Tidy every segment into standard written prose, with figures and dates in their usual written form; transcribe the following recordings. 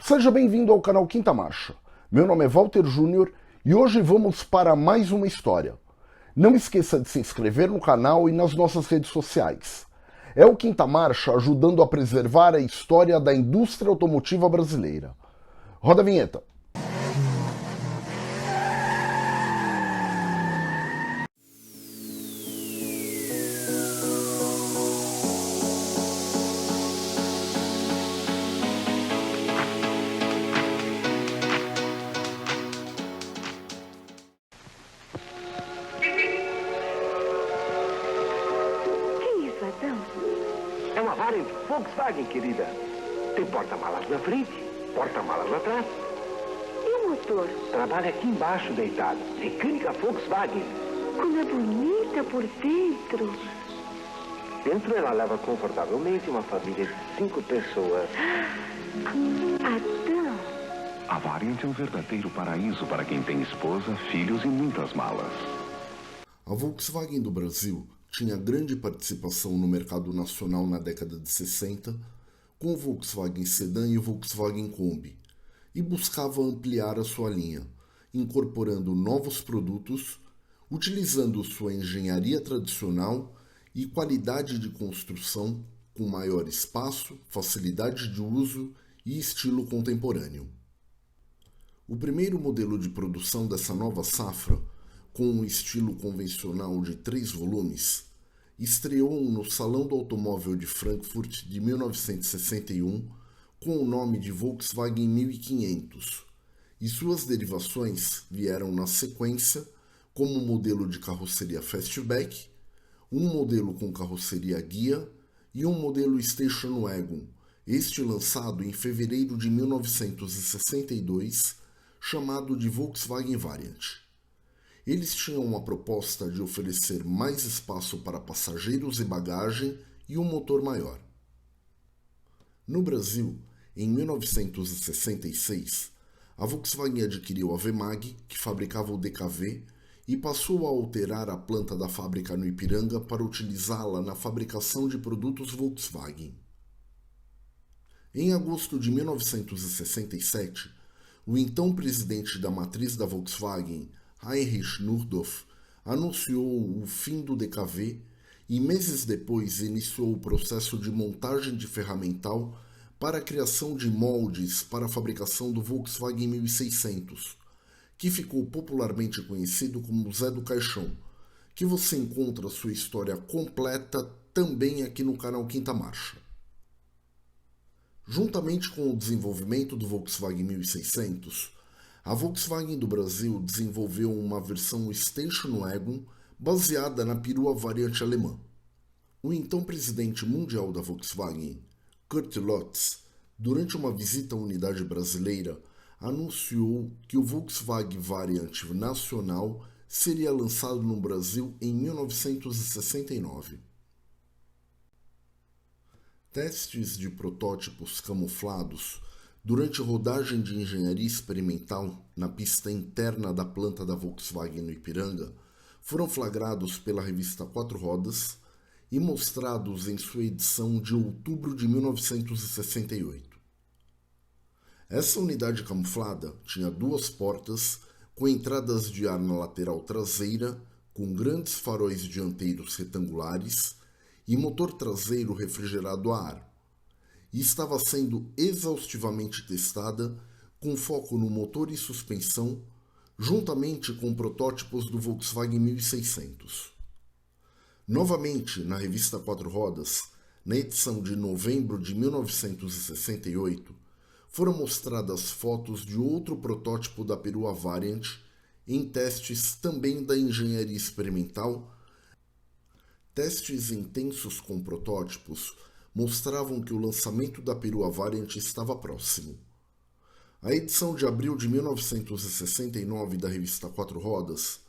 Seja bem-vindo ao canal Quinta Marcha. Meu nome é Walter Júnior e hoje vamos para mais uma história. Não esqueça de se inscrever no canal e nas nossas redes sociais. É o Quinta Marcha ajudando a preservar a história da indústria automotiva brasileira. Roda a vinheta. É uma variante Volkswagen, querida. Tem porta-malas na frente, porta-malas atrás. E o motor? Trabalha aqui embaixo, deitado. Mecânica Volkswagen. Como é bonita por dentro. Dentro ela leva confortavelmente uma família de 5 pessoas. Adão. A Variant é um verdadeiro paraíso para quem tem esposa, filhos e muitas malas. A Volkswagen do Brasil tinha grande participação no mercado nacional na década de 60, com o Volkswagen Sedan e o Volkswagen Kombi, e buscava ampliar a sua linha, incorporando novos produtos, utilizando sua engenharia tradicional e qualidade de construção com maior espaço, facilidade de uso e estilo contemporâneo. O primeiro modelo de produção dessa nova safra, com um estilo convencional de 3 volumes, estreou no Salão do Automóvel de Frankfurt de 1961 com o nome de Volkswagen 1500, e suas derivações vieram na sequência como um modelo de carroceria Fastback, um modelo com carroceria guia e um modelo Station Wagon, este lançado em fevereiro de 1962, chamado de Volkswagen Variant. Eles tinham uma proposta de oferecer mais espaço para passageiros e bagagem e um motor maior. No Brasil, em 1966, a Volkswagen adquiriu a Vemag, que fabricava o DKV, e passou a alterar a planta da fábrica no Ipiranga para utilizá-la na fabricação de produtos Volkswagen. Em agosto de 1967, o então presidente da matriz da Volkswagen, Heinrich Nordhoff, anunciou o fim do DKV e meses depois iniciou o processo de montagem de ferramental para a criação de moldes para a fabricação do Volkswagen 1600, que ficou popularmente conhecido como Zé do Caixão, que você encontra sua história completa também aqui no canal Quinta Marcha. Juntamente com o desenvolvimento do Volkswagen 1600, a Volkswagen do Brasil desenvolveu uma versão Station Wagon baseada na perua variante alemã. O então presidente mundial da Volkswagen, Kurt Lotz, durante uma visita à unidade brasileira, anunciou que o Volkswagen Variant nacional seria lançado no Brasil em 1969. Testes de protótipos camuflados durante rodagem de engenharia experimental na pista interna da planta da Volkswagen no Ipiranga, foram flagrados pela revista Quatro Rodas e mostrados em sua edição de outubro de 1968. Essa unidade camuflada tinha 2 portas com entradas de ar na lateral traseira, com grandes faróis dianteiros retangulares e motor traseiro refrigerado a ar, e estava sendo exaustivamente testada com foco no motor e suspensão, juntamente com protótipos do Volkswagen 1600. Novamente, na revista Quatro Rodas, na edição de novembro de 1968, foram mostradas fotos de outro protótipo da perua Variant em testes também da engenharia experimental. Testes intensos com protótipos mostravam que o lançamento da perua Variant estava próximo. A edição de abril de 1969 da revista Quatro Rodas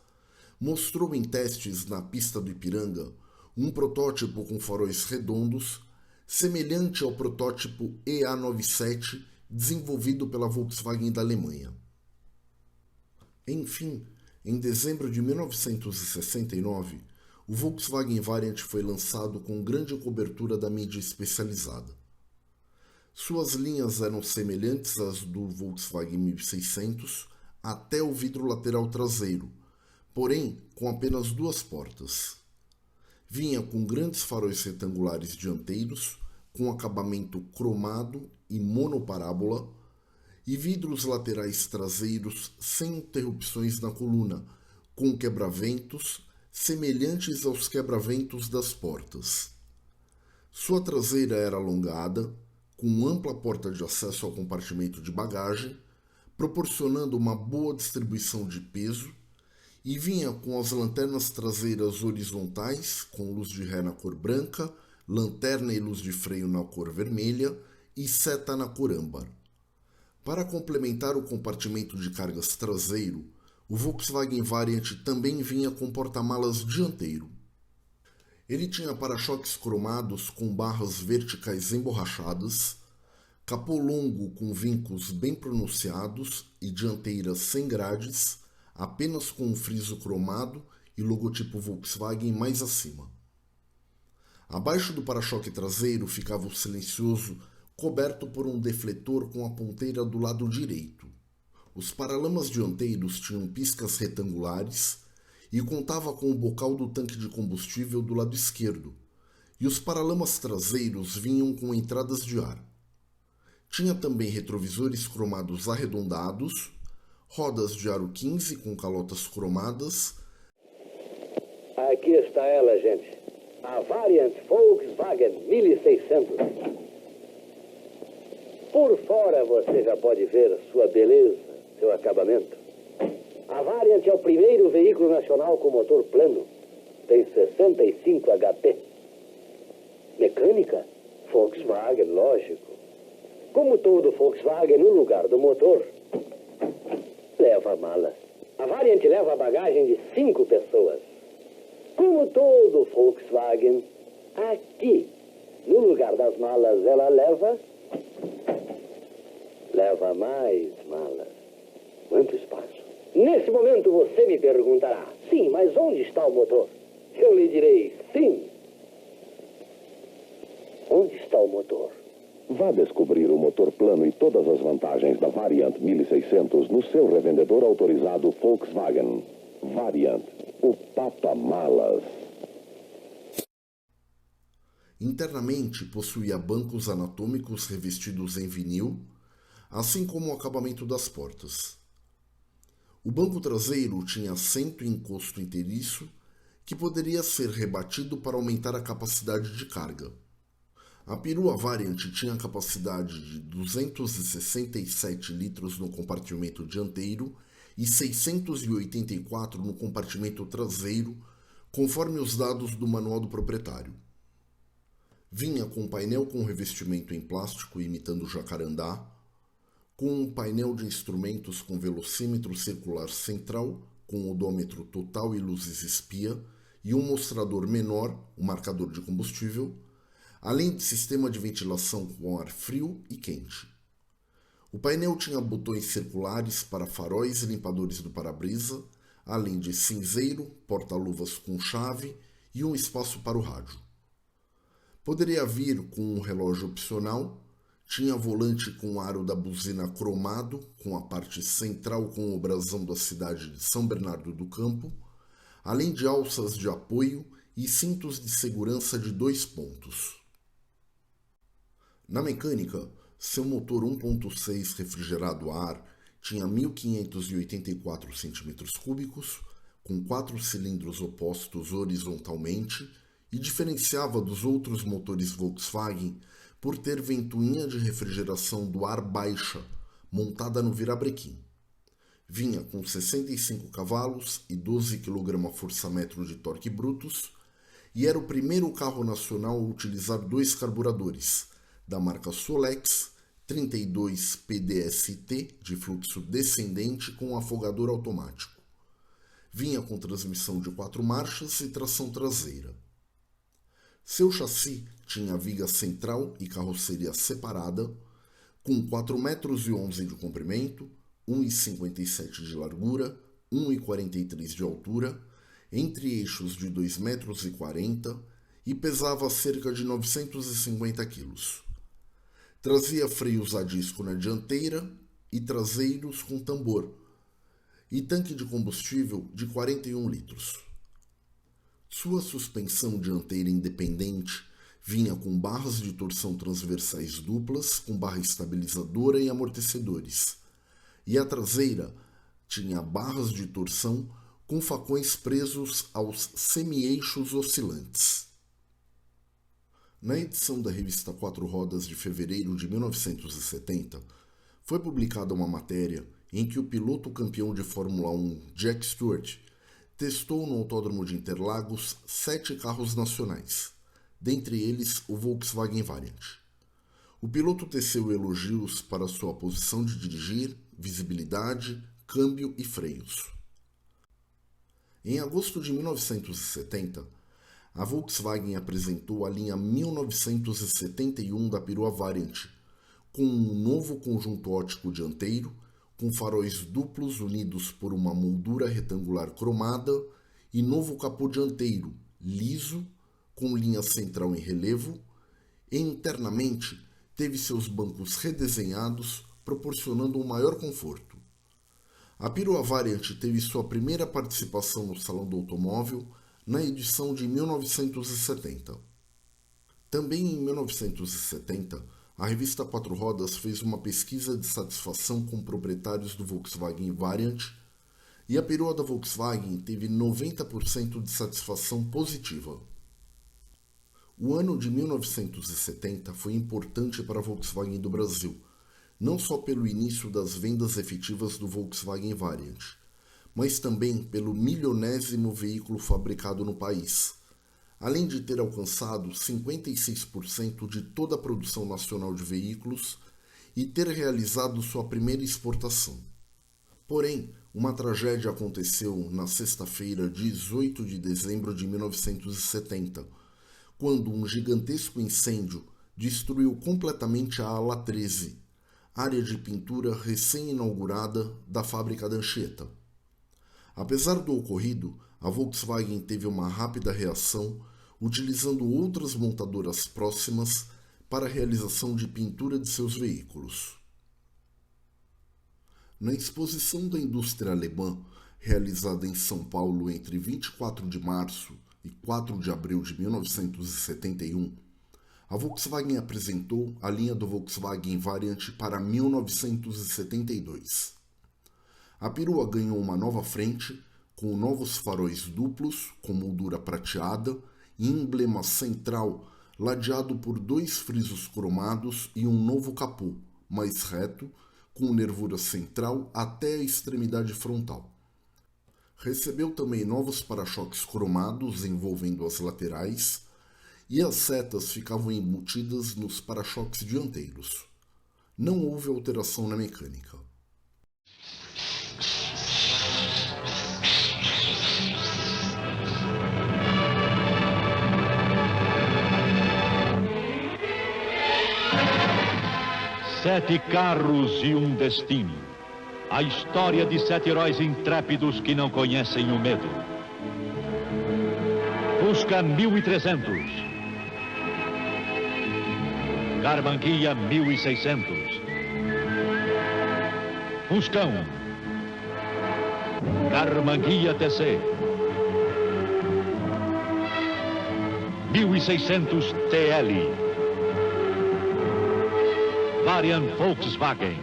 mostrou em testes na pista do Ipiranga um protótipo com faróis redondos, semelhante ao protótipo EA97 desenvolvido pela Volkswagen da Alemanha. Enfim, em dezembro de 1969, o Volkswagen Variant foi lançado com grande cobertura da mídia especializada. Suas linhas eram semelhantes às do Volkswagen 1600 até o vidro lateral traseiro, porém com apenas 2 portas. Vinha com grandes faróis retangulares dianteiros, com acabamento cromado e monoparábola, e vidros laterais traseiros sem interrupções na coluna, com quebra-ventos semelhantes aos quebra-ventos das portas. Sua traseira era alongada, com ampla porta de acesso ao compartimento de bagagem, proporcionando uma boa distribuição de peso, e vinha com as lanternas traseiras horizontais, com luz de ré na cor branca, lanterna e luz de freio na cor vermelha e seta na cor âmbar. Para complementar o compartimento de cargas traseiro, o Volkswagen Variant também vinha com porta-malas dianteiro. Ele tinha para-choques cromados com barras verticais emborrachadas, capô longo com vincos bem pronunciados e dianteira sem grades, apenas com um friso cromado e logotipo Volkswagen mais acima. Abaixo do para-choque traseiro ficava o silencioso, coberto por um defletor com a ponteira do lado direito. Os paralamas dianteiros tinham piscas retangulares e contava com o bocal do tanque de combustível do lado esquerdo, e os paralamas traseiros vinham com entradas de ar. Tinha também retrovisores cromados arredondados, rodas de aro 15 com calotas cromadas. Aqui está ela, gente. A Variant Volkswagen 1600. Por fora você já pode ver sua beleza, seu acabamento. A Variant é o primeiro veículo nacional com motor plano. Tem 65 HP. Mecânica? Volkswagen, lógico. Como todo Volkswagen, no lugar do motor, leva malas. A Variant leva a bagagem de 5 pessoas. Como todo Volkswagen, aqui, no lugar das malas, ela leva mais malas. Quanto espaço? Nesse momento você me perguntará, sim, mas onde está o motor? Eu lhe direi, sim. Onde está o motor? Vá descobrir o motor plano e todas as vantagens da Variant 1600 no seu revendedor autorizado Volkswagen. Variant, o papa-malas. Internamente possuía bancos anatômicos revestidos em vinil, assim como o acabamento das portas. O banco traseiro tinha assento e encosto inteiriço que poderia ser rebatido para aumentar a capacidade de carga. A perua Variant tinha capacidade de 267 litros no compartimento dianteiro e 684 no compartimento traseiro, conforme os dados do manual do proprietário. Vinha com um painel com revestimento em plástico imitando jacarandá, com um painel de instrumentos com velocímetro circular central, com odômetro total e luzes espia, e um mostrador menor, um marcador de combustível, além de sistema de ventilação com ar frio e quente. O painel tinha botões circulares para faróis e limpadores do para-brisa, além de cinzeiro, porta-luvas com chave e um espaço para o rádio. Poderia vir com um relógio opcional, tinha volante com aro da buzina cromado, com a parte central com o brasão da cidade de São Bernardo do Campo, além de alças de apoio e cintos de segurança de 2 pontos. Na mecânica, seu motor 1.6 refrigerado a ar tinha 1.584 cm3, com 4 cilindros opostos horizontalmente e diferenciava dos outros motores Volkswagen por ter ventoinha de refrigeração do ar baixa, montada no virabrequim. Vinha com 65 cavalos e 12 kgfm de torque brutos e era o primeiro carro nacional a utilizar 2 carburadores, da marca Solex, 32 PDST de fluxo descendente com afogador automático. Vinha com transmissão de 4 marchas e tração traseira. Seu chassi tinha viga central e carroceria separada, com 4,11 metros de comprimento, 1,57 de largura, 1,43 de altura, entre eixos de 2,40 metros e pesava cerca de 950 quilos. Trazia freios a disco na dianteira e traseiros com tambor, e tanque de combustível de 41 litros. Sua suspensão dianteira independente vinha com barras de torção transversais duplas, com barra estabilizadora e amortecedores, e a traseira tinha barras de torção com facões presos aos semi-eixos oscilantes. Na edição da revista Quatro Rodas de fevereiro de 1970, foi publicada uma matéria em que o piloto campeão de Fórmula 1, Jack Stewart, testou no Autódromo de Interlagos 7 carros nacionais, dentre eles o Volkswagen Variant. O piloto teceu elogios para sua posição de dirigir, visibilidade, câmbio e freios. Em agosto de 1970, a Volkswagen apresentou a linha 1971 da perua Variant, com um novo conjunto óptico dianteiro, com faróis duplos unidos por uma moldura retangular cromada e novo capô dianteiro, liso, com linha central em relevo, e internamente teve seus bancos redesenhados, proporcionando um maior conforto. A perua Variant teve sua primeira participação no Salão do Automóvel na edição de 1970. Também em 1970, a revista Quatro Rodas fez uma pesquisa de satisfação com proprietários do Volkswagen Variant e a perua da Volkswagen teve 90% de satisfação positiva. O ano de 1970 foi importante para a Volkswagen do Brasil, não só pelo início das vendas efetivas do Volkswagen Variant, mas também pelo milionésimo veículo fabricado no país, além de ter alcançado 56% de toda a produção nacional de veículos e ter realizado sua primeira exportação. Porém, uma tragédia aconteceu na sexta-feira, 18 de dezembro de 1970, quando um gigantesco incêndio destruiu completamente a ala 13, área de pintura recém-inaugurada da fábrica da Anchieta. Apesar do ocorrido, a Volkswagen teve uma rápida reação, utilizando outras montadoras próximas para a realização de pintura de seus veículos. Na exposição da indústria alemã, realizada em São Paulo entre 24 de março e 4 de abril de 1971, a Volkswagen apresentou a linha do Volkswagen Variant para 1972. A perua ganhou uma nova frente, com novos faróis duplos, com moldura prateada e emblema central ladeado por 2 frisos cromados e um novo capô, mais reto, com nervura central até a extremidade frontal. Recebeu também novos para-choques cromados envolvendo as laterais e as setas ficavam embutidas nos para-choques dianteiros. Não houve alteração na mecânica. Sete carros e um destino. A história de 7 heróis intrépidos que não conhecem o medo. Fusca 1300. Carmanguia 1600. Fuscão. Carmanguia TC. 1600 TL. Variant Volkswagen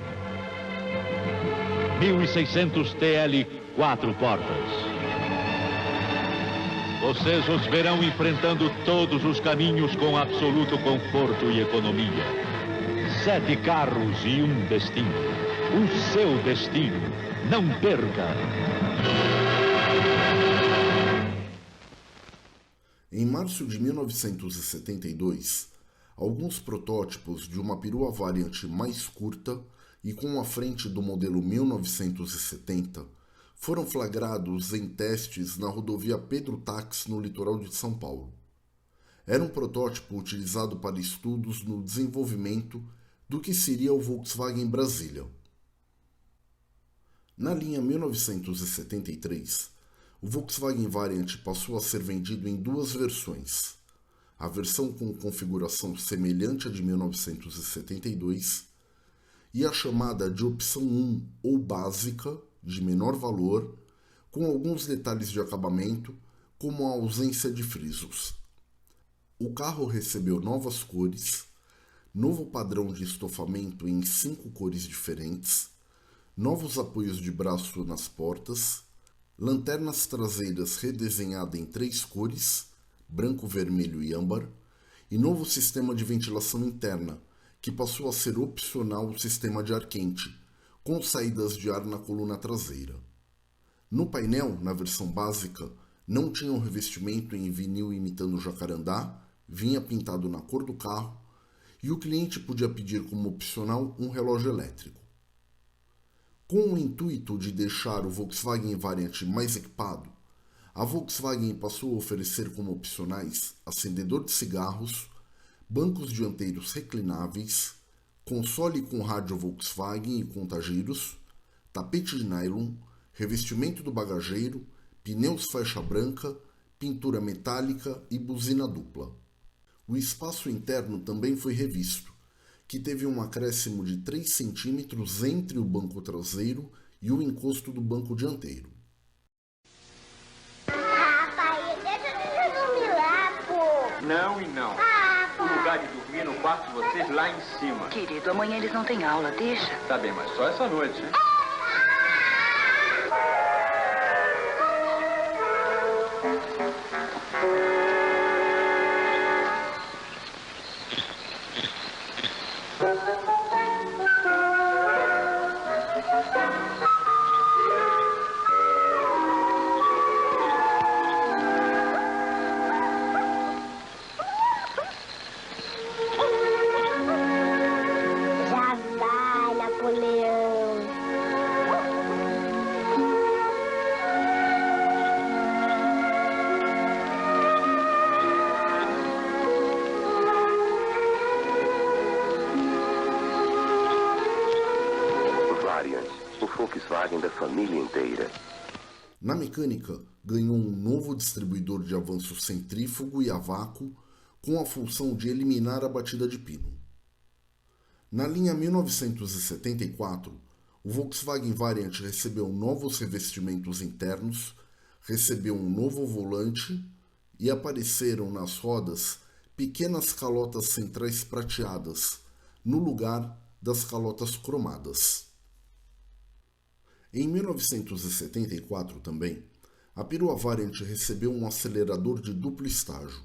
1600 TL 4 portas. Vocês os verão enfrentando todos os caminhos com absoluto conforto e economia. 7 carros e um destino. O seu destino. Não perca! Em março de 1972, alguns protótipos de uma perua Variant mais curta e com a frente do modelo 1970 foram flagrados em testes na rodovia Pedro Tax, no litoral de São Paulo. Era um protótipo utilizado para estudos no desenvolvimento do que seria o Volkswagen Brasília. Na linha 1973, o Volkswagen Variant passou a ser vendido em 2 versões, a versão com configuração semelhante à de 1972, e a chamada de opção 1 ou básica, de menor valor, com alguns detalhes de acabamento, como a ausência de frisos. O carro recebeu novas cores, novo padrão de estofamento em 5 cores diferentes, novos apoios de braço nas portas, lanternas traseiras redesenhadas em 3 cores, branco, vermelho e âmbar, e novo sistema de ventilação interna, que passou a ser opcional o sistema de ar quente, com saídas de ar na coluna traseira. No painel, na versão básica, não tinha um revestimento em vinil imitando jacarandá, vinha pintado na cor do carro, e o cliente podia pedir como opcional um relógio elétrico. Com o intuito de deixar o Volkswagen Variant mais equipado, a Volkswagen passou a oferecer como opcionais acendedor de cigarros, bancos dianteiros reclináveis, console com rádio Volkswagen e contagiros, tapete de nylon, revestimento do bagageiro, pneus faixa branca, pintura metálica e buzina dupla. O espaço interno também foi revisto, que teve um acréscimo de 3 centímetros entre o banco traseiro e o encosto do banco dianteiro. Pai, deixa eu dormir lá, pô. Não e não. O lugar de dormir no quarto de vocês lá em cima. Querido, amanhã eles não têm aula, deixa. Tá bem, mas só essa noite, hein? Já vai, Napoleão. Variant, o Volkswagen da família inteira. Na mecânica, ganhou um novo distribuidor de avanço centrífugo e a vácuo, com a função de eliminar a batida de pino. Na linha 1974, o Volkswagen Variant recebeu novos revestimentos internos, recebeu um novo volante e apareceram nas rodas pequenas calotas centrais prateadas, no lugar das calotas cromadas. Em 1974 também, a perua Variant recebeu um acelerador de duplo estágio.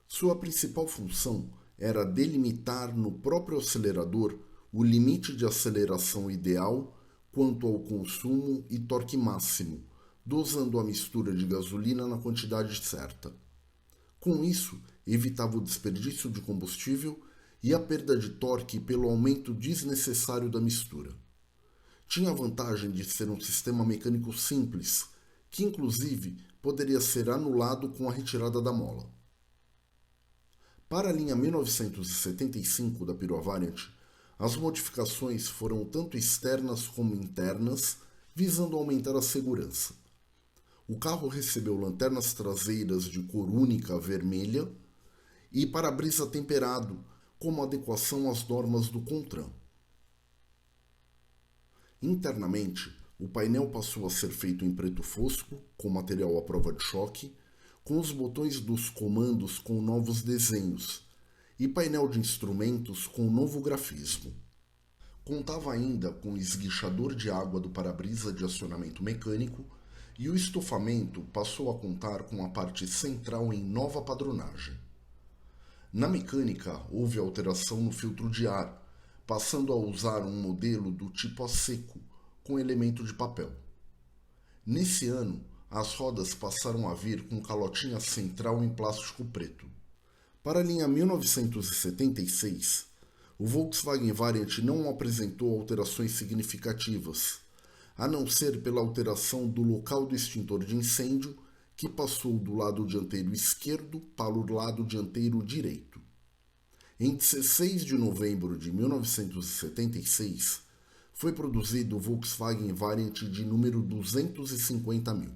Sua principal função era delimitar no próprio acelerador o limite de aceleração ideal quanto ao consumo e torque máximo, dosando a mistura de gasolina na quantidade certa. Com isso, evitava o desperdício de combustível e a perda de torque pelo aumento desnecessário da mistura. Tinha a vantagem de ser um sistema mecânico simples, que inclusive poderia ser anulado com a retirada da mola. Para a linha 1975 da perua Variant, as modificações foram tanto externas como internas, visando aumentar a segurança. O carro recebeu lanternas traseiras de cor única vermelha e para-brisa temperado, como adequação às normas do CONTRAN. Internamente, o painel passou a ser feito em preto fosco, com material à prova de choque, com os botões dos comandos com novos desenhos e painel de instrumentos com novo grafismo. Contava ainda com o esguichador de água do para-brisa de acionamento mecânico e o estofamento passou a contar com a parte central em nova padronagem. Na mecânica, houve alteração no filtro de ar, passando a usar um modelo do tipo a seco, com elemento de papel. Nesse ano, as rodas passaram a vir com calotinha central em plástico preto. Para a linha 1976, o Volkswagen Variant não apresentou alterações significativas, a não ser pela alteração do local do extintor de incêndio, que passou do lado dianteiro esquerdo para o lado dianteiro direito. Em 16 de novembro de 1976, foi produzido o Volkswagen Variant de número 250.000.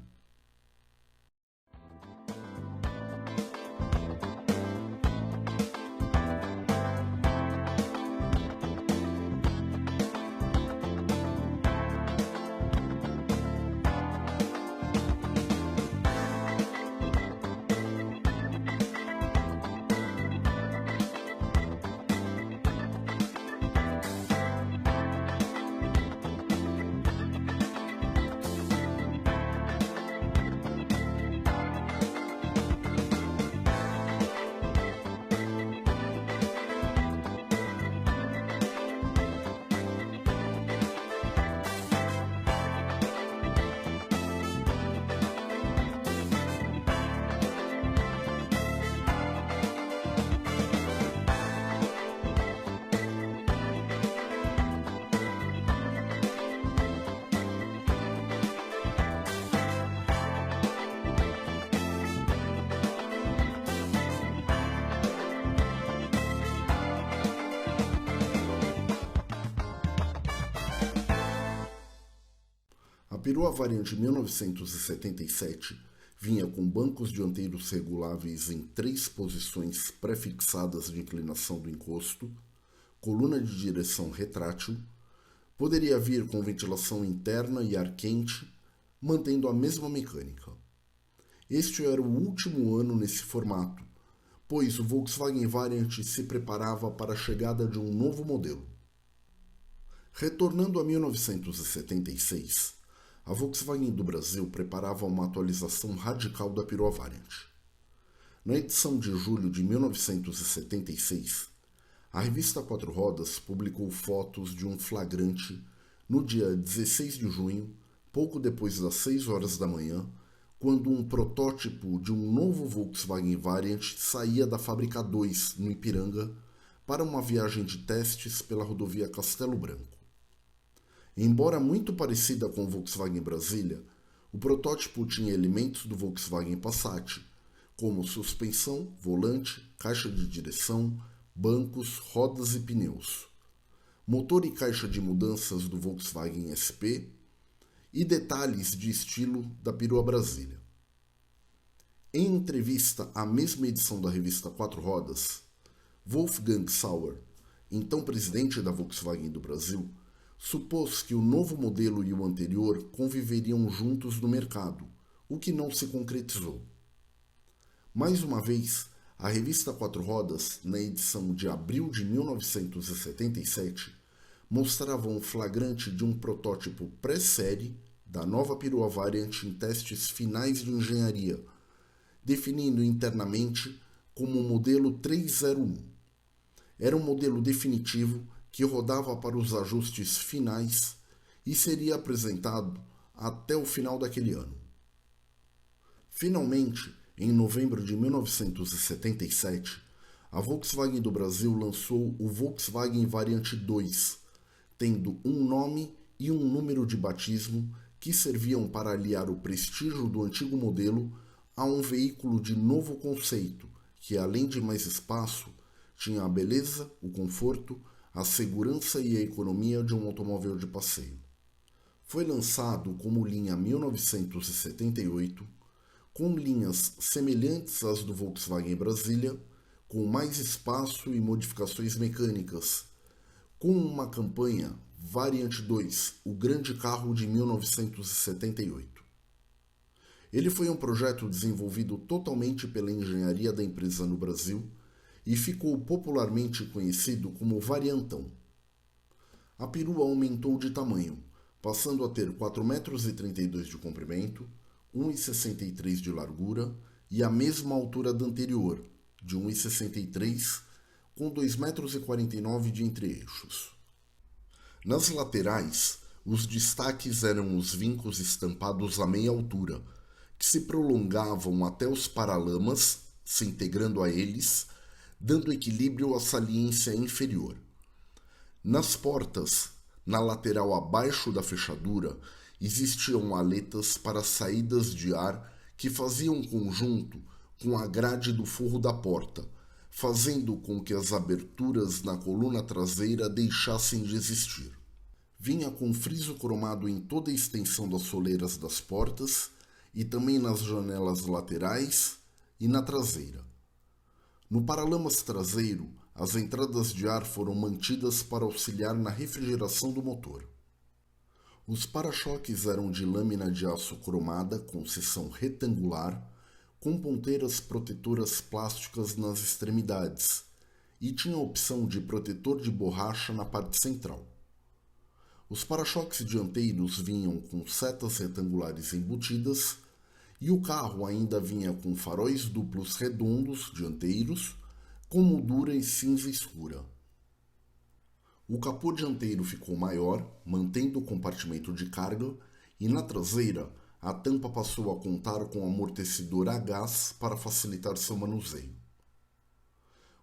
perua Variant 1977 vinha com bancos dianteiros reguláveis em 3 posições pré-fixadas de inclinação do encosto, coluna de direção retrátil, poderia vir com ventilação interna e ar quente, mantendo a mesma mecânica. Este era o último ano nesse formato, pois o Volkswagen Variant se preparava para a chegada de um novo modelo. Retornando a 1976, a Volkswagen do Brasil preparava uma atualização radical da perua Variant. Na edição de julho de 1976, a revista Quatro Rodas publicou fotos de um flagrante no dia 16 de junho, pouco depois das 6 horas da manhã, quando um protótipo de um novo Volkswagen Variant saía da Fábrica 2, no Ipiranga, para uma viagem de testes pela rodovia Castelo Branco. Embora muito parecida com o Volkswagen Brasília, o protótipo tinha elementos do Volkswagen Passat, como suspensão, volante, caixa de direção, bancos, rodas e pneus, motor e caixa de mudanças do Volkswagen SP e detalhes de estilo da perua Brasília. Em entrevista à mesma edição da revista Quatro Rodas, Wolfgang Sauer, então presidente da Volkswagen do Brasil, supôs que o novo modelo e o anterior conviveriam juntos no mercado, o que não se concretizou. Mais uma vez, a revista Quatro Rodas, na edição de abril de 1977, mostrava um flagrante de um protótipo pré-série da nova perua Variant em testes finais de engenharia, definindo internamente como o modelo 301. Era um modelo definitivo que rodava para os ajustes finais e seria apresentado até o final daquele ano. Finalmente, em novembro de 1977, a Volkswagen do Brasil lançou o Volkswagen Variant 2, tendo um nome e um número de batismo que serviam para aliar o prestígio do antigo modelo a um veículo de novo conceito, que além de mais espaço, tinha a beleza, o conforto, a segurança e a economia de um automóvel de passeio. Foi lançado como linha 1978, com linhas semelhantes às do Volkswagen Brasília, com mais espaço e modificações mecânicas, com uma campanha Variant 2, o grande carro de 1978. Ele foi um projeto desenvolvido totalmente pela engenharia da empresa no Brasil e ficou popularmente conhecido como Variantão. A perua aumentou de tamanho, passando a ter 4,32 m de comprimento, 1,63 m de largura e a mesma altura da anterior, de 1,63 m, com 2,49 m de entre-eixos. Nas laterais, os destaques eram os vincos estampados a meia altura, que se prolongavam até os paralamas, se integrando a eles, dando equilíbrio à saliência inferior. Nas portas, na lateral abaixo da fechadura, existiam aletas para saídas de ar que faziam conjunto com a grade do forro da porta, fazendo com que as aberturas na coluna traseira deixassem de existir. Vinha com friso cromado em toda a extensão das soleiras das portas e também nas janelas laterais e na traseira. No paralamas traseiro, as entradas de ar foram mantidas para auxiliar na refrigeração do motor. Os para-choques eram de lâmina de aço cromada com seção retangular, com ponteiras protetoras plásticas nas extremidades, e tinha a opção de protetor de borracha na parte central. Os para-choques dianteiros vinham com setas retangulares embutidas, e o carro ainda vinha com faróis duplos redondos dianteiros, com moldura em cinza escura. O capô dianteiro ficou maior, mantendo o compartimento de carga, e na traseira a tampa passou a contar com amortecedor a gás para facilitar seu manuseio.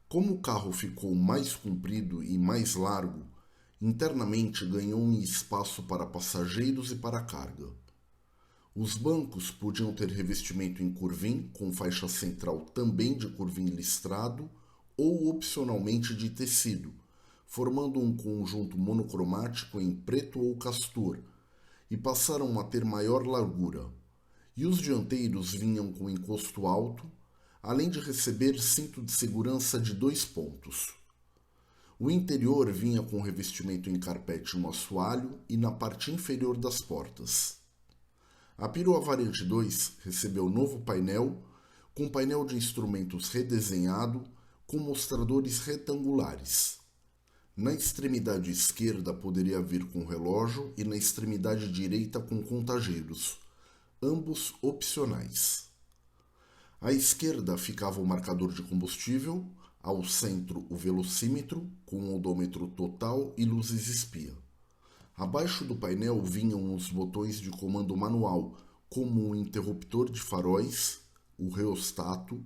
Como o carro ficou mais comprido e mais largo, internamente ganhou em espaço para passageiros e para carga. Os bancos podiam ter revestimento em curvim, com faixa central também de curvim listrado, ou opcionalmente de tecido, formando um conjunto monocromático em preto ou castor, e passaram a ter maior largura, e os dianteiros vinham com encosto alto, além de receber cinto de segurança de 2 pontos. O interior vinha com revestimento em carpete no assoalho e na parte inferior das portas. A perua Variante 2 recebeu novo painel, com painel de instrumentos redesenhado, com mostradores retangulares. Na extremidade esquerda poderia vir com relógio e na extremidade direita com contageiros, ambos opcionais. À esquerda ficava o marcador de combustível, ao centro o velocímetro, com o odômetro total e luzes espia. Abaixo do painel vinham os botões de comando manual, como o interruptor de faróis, o reostato,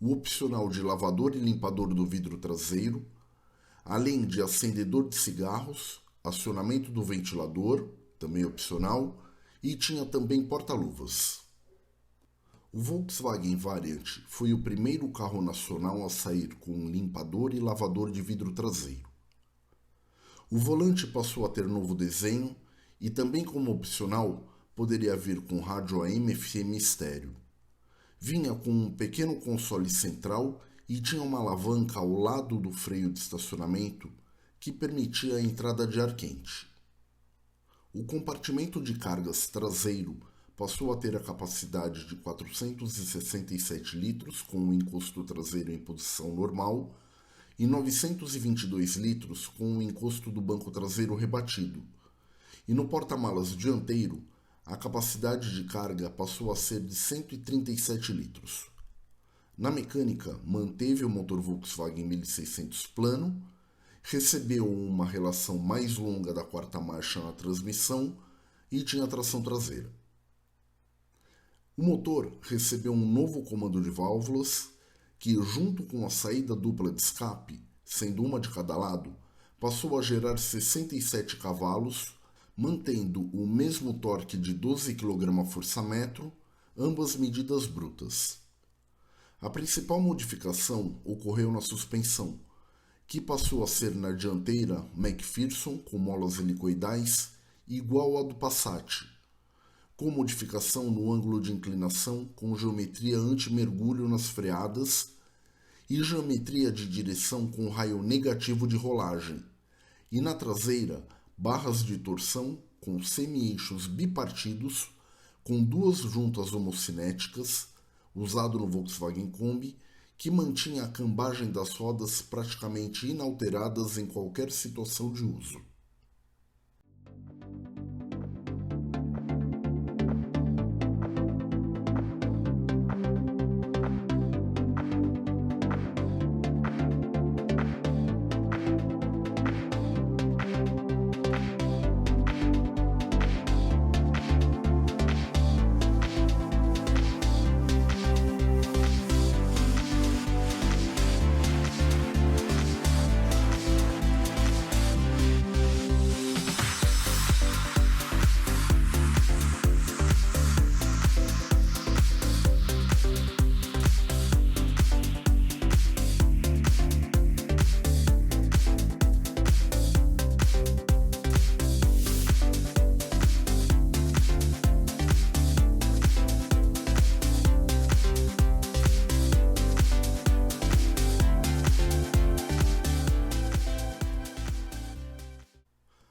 o opcional de lavador e limpador do vidro traseiro, além de acendedor de cigarros, acionamento do ventilador, também opcional, e tinha também porta-luvas. O Volkswagen Variant foi o primeiro carro nacional a sair com limpador e lavador de vidro traseiro. O volante passou a ter novo desenho e também como opcional poderia vir com rádio AM/FM estéreo. Vinha com um pequeno console central e tinha uma alavanca ao lado do freio de estacionamento que permitia a entrada de ar quente. O compartimento de cargas traseiro passou a ter a capacidade de 467 litros com o encosto traseiro em posição normal e 922 litros com o encosto do banco traseiro rebatido. E no porta-malas dianteiro, a capacidade de carga passou a ser de 137 litros. Na mecânica, manteve o motor Volkswagen 1600 plano, recebeu uma relação mais longa da quarta marcha na transmissão e tinha tração traseira. O motor recebeu um novo comando de válvulas que, junto com a saída dupla de escape, sendo uma de cada lado, passou a gerar 67 cavalos, mantendo o mesmo torque de 12 kgfm, ambas medidas brutas. A principal modificação ocorreu na suspensão, que passou a ser na dianteira McPherson com molas helicoidais igual à do Passat, com modificação no ângulo de inclinação com geometria anti-mergulho nas freadas e geometria de direção com raio negativo de rolagem, e na traseira barras de torção com semi-eixos bipartidos com 2 juntas homocinéticas, usado no Volkswagen Kombi, que mantinha a cambagem das rodas praticamente inalteradas em qualquer situação de uso.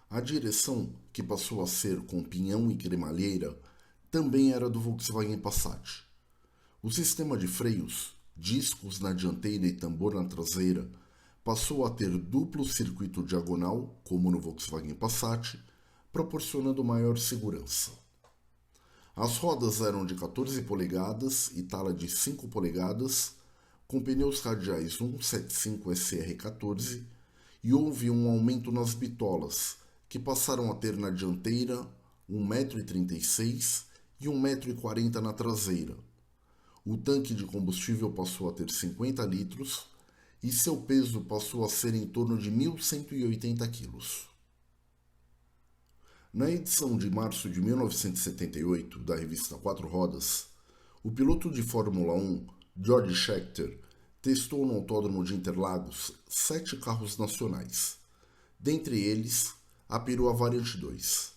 A direção, que passou a ser com pinhão e cremalheira, também era do Volkswagen Passat. O sistema de freios, discos na dianteira e tambor na traseira, passou a ter duplo circuito diagonal, como no Volkswagen Passat, proporcionando maior segurança. As rodas eram de 14 polegadas e tala de 5 polegadas, com pneus radiais 175 SR14, e houve um aumento nas bitolas, que passaram a ter na dianteira 1,36 m e 1,40 m na traseira. O tanque de combustível passou a ter 50 litros e seu peso passou a ser em torno de 1.180 kg. Na edição de março de 1978 da revista Quatro Rodas, o piloto de Fórmula 1, George Scheckter, testou no Autódromo de Interlagos 7 carros nacionais, dentre eles a perua Variante 2.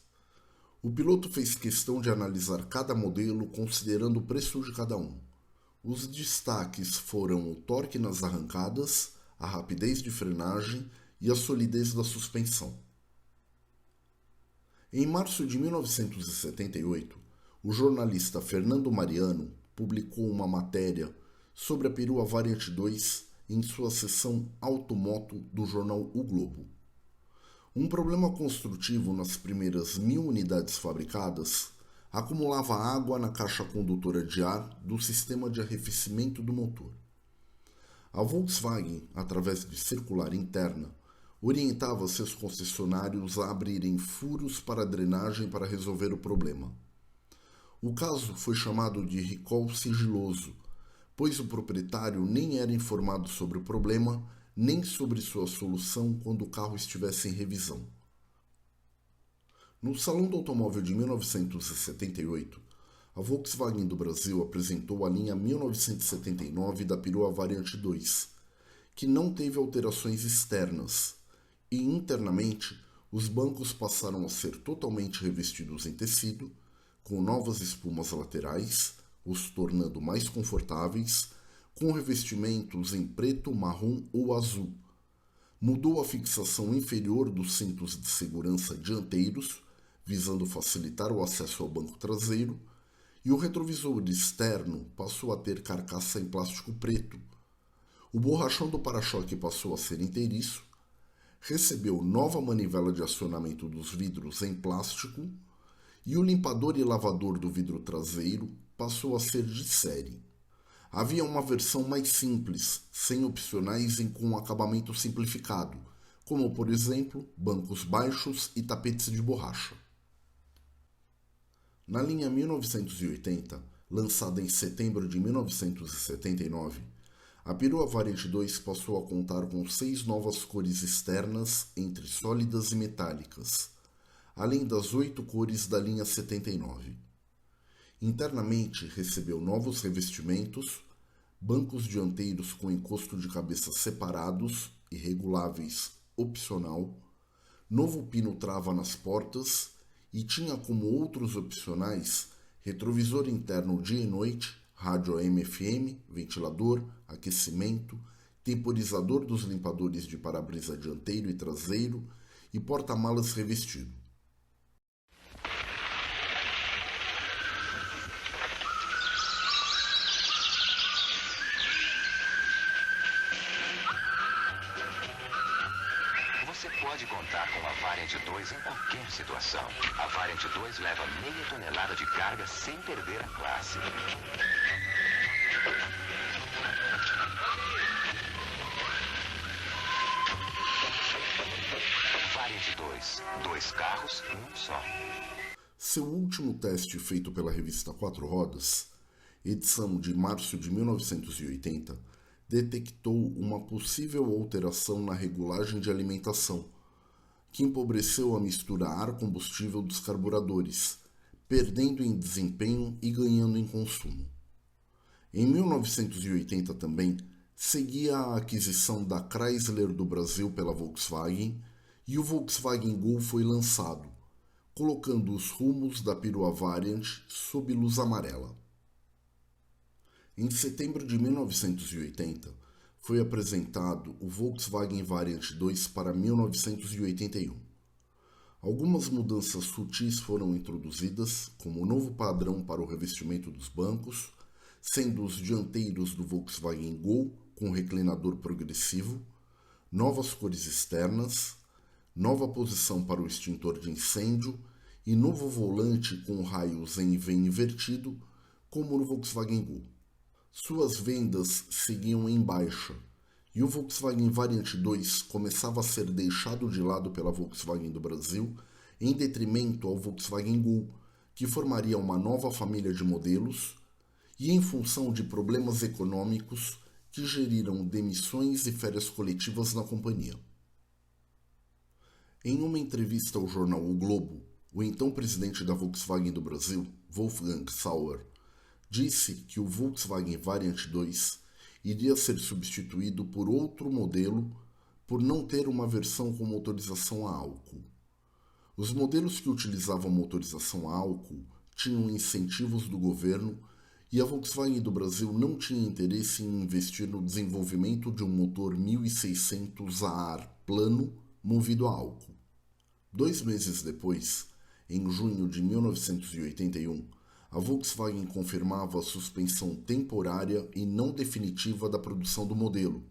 O piloto fez questão de analisar cada modelo considerando o preço de cada um. Os destaques foram o torque nas arrancadas, a rapidez de frenagem e a solidez da suspensão. Em março de 1978, o jornalista Fernando Mariano publicou uma matéria sobre a perua Variant 2 em sua seção Automoto do jornal O Globo. Um problema construtivo nas primeiras 1000 unidades fabricadas acumulava água na caixa condutora de ar do sistema de arrefecimento do motor. A Volkswagen, através de circular interna, orientava seus concessionários a abrirem furos para drenagem para resolver o problema. O caso foi chamado de recall sigiloso, pois o proprietário nem era informado sobre o problema, nem sobre sua solução quando o carro estivesse em revisão. No Salão do Automóvel de 1978, a Volkswagen do Brasil apresentou a linha 1979 da perua Variant 2, que não teve alterações externas, e internamente os bancos passaram a ser totalmente revestidos em tecido, com novas espumas laterais, os tornando mais confortáveis, com revestimentos em preto, marrom ou azul. Mudou a fixação inferior dos cintos de segurança dianteiros, visando facilitar o acesso ao banco traseiro, e o retrovisor externo passou a ter carcaça em plástico preto. O borrachão do para-choque passou a ser inteiriço, recebeu nova manivela de acionamento dos vidros em plástico e o limpador e lavador do vidro traseiro passou a ser de série. Havia uma versão mais simples, sem opcionais e com acabamento simplificado, como, por exemplo, bancos baixos e tapetes de borracha. Na linha 1980, lançada em setembro de 1979, a perua Variant 2 passou a contar com 6 novas cores externas entre sólidas e metálicas, além das 8 cores da linha 79. Internamente recebeu novos revestimentos, bancos dianteiros com encosto de cabeça separados e reguláveis opcional, novo pino-trava nas portas e tinha como outros opcionais retrovisor interno dia e noite, rádio AM/FM, ventilador, aquecimento, temporizador dos limpadores de para-brisa dianteiro e traseiro e porta-malas revestido. Você pode contar com a Variant 2 em qualquer situação. A Variant 2 leva meia tonelada de carga sem perder a classe. Variant 2. 2 carros em um só. Seu último teste feito pela revista Quatro Rodas, edição de março de 1980, detectou uma possível alteração na regulagem de alimentação, que empobreceu a mistura ar-combustível dos carburadores, perdendo em desempenho e ganhando em consumo. Em 1980 também, seguia a aquisição da Chrysler do Brasil pela Volkswagen e o Volkswagen Gol foi lançado, colocando os rumos da perua Variant sob luz amarela. Em setembro de 1980, foi apresentado o Volkswagen Variant 2 para 1981. Algumas mudanças sutis foram introduzidas, como o novo padrão para o revestimento dos bancos, sendo os dianteiros do Volkswagen Gol com reclinador progressivo, novas cores externas, nova posição para o extintor de incêndio e novo volante com raios em V invertido, como no Volkswagen Gol. Suas vendas seguiam em baixa, e o Volkswagen Variant 2 começava a ser deixado de lado pela Volkswagen do Brasil em detrimento ao Volkswagen Gol, que formaria uma nova família de modelos, e em função de problemas econômicos que geriram demissões e férias coletivas na companhia. Em uma entrevista ao jornal O Globo, o então presidente da Volkswagen do Brasil, Wolfgang Sauer, disse que o Volkswagen Variant 2 iria ser substituído por outro modelo por não ter uma versão com motorização a álcool. Os modelos que utilizavam motorização a álcool tinham incentivos do governo e a Volkswagen do Brasil não tinha interesse em investir no desenvolvimento de um motor 1600 a ar plano movido a álcool. 2 meses depois, em junho de 1981, a Volkswagen confirmava a suspensão temporária e não definitiva da produção do modelo.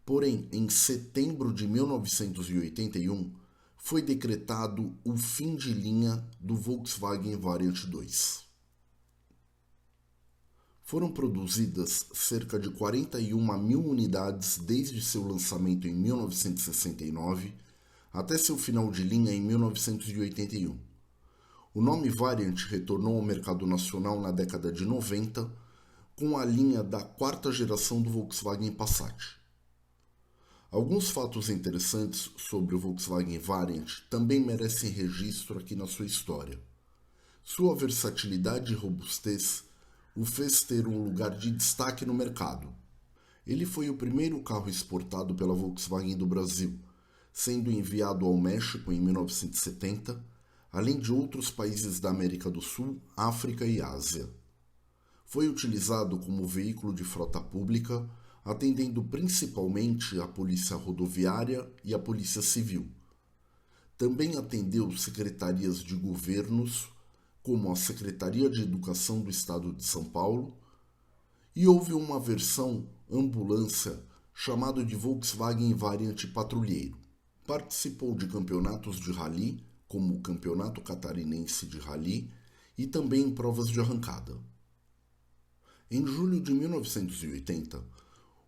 Porém, em setembro de 1981, foi decretado o fim de linha do Volkswagen Variant 2. Foram produzidas cerca de 41 mil unidades desde seu lançamento em 1969 até seu final de linha em 1981. O nome Variant retornou ao mercado nacional na década de 90 com a linha da 4ª geração do Volkswagen Passat. Alguns fatos interessantes sobre o Volkswagen Variant também merecem registro aqui na sua história. Sua versatilidade e robustez o fez ter um lugar de destaque no mercado. Ele foi o primeiro carro exportado pela Volkswagen do Brasil, sendo enviado ao México em 1970, além de outros países da América do Sul, África e Ásia. Foi utilizado como veículo de frota pública, atendendo principalmente a Polícia Rodoviária e a Polícia Civil. Também atendeu secretarias de governos, como a Secretaria de Educação do Estado de São Paulo, e houve uma versão ambulância chamada de Volkswagen Variant Patrulheiro. Participou de campeonatos de rally, como o Campeonato Catarinense de Rally, e também em provas de arrancada. Em julho de 1980,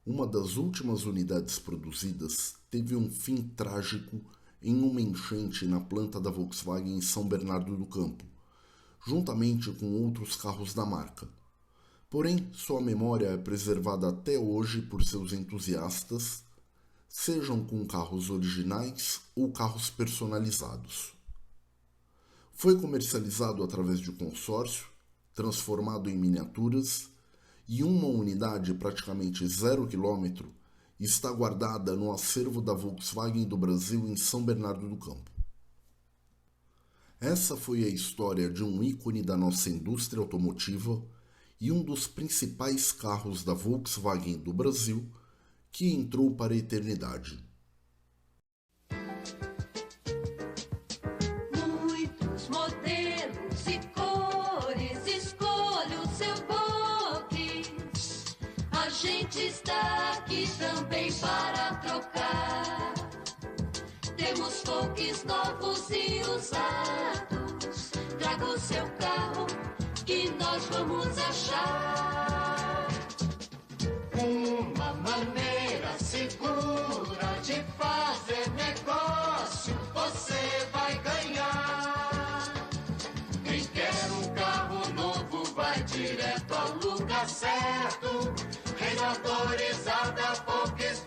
uma das últimas unidades produzidas teve um fim trágico em uma enchente na planta da Volkswagen em São Bernardo do Campo, juntamente com outros carros da marca. Porém, sua memória é preservada até hoje por seus entusiastas, sejam com carros originais ou carros personalizados. Foi comercializado através de consórcio, transformado em miniaturas, e uma unidade praticamente 0 km está guardada no acervo da Volkswagen do Brasil em São Bernardo do Campo. Essa foi a história de um ícone da nossa indústria automotiva e um dos principais carros da Volkswagen do Brasil que entrou para a eternidade. Muitos modelos e cores, escolha o seu box. A gente está aqui também para trocar. Temos Volks novos e usados. Traga o seu carro que nós vamos achar uma maneira segura de fazer negócio. Você vai ganhar. Quem quer um carro novo vai direto ao lugar certo. Rede autorizada Volkswagen.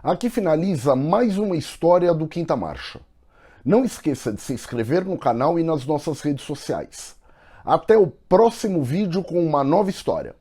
Aqui finaliza mais uma história do Quinta Marcha. Não esqueça de se inscrever no canal e nas nossas redes sociais. Até o próximo vídeo com uma nova história.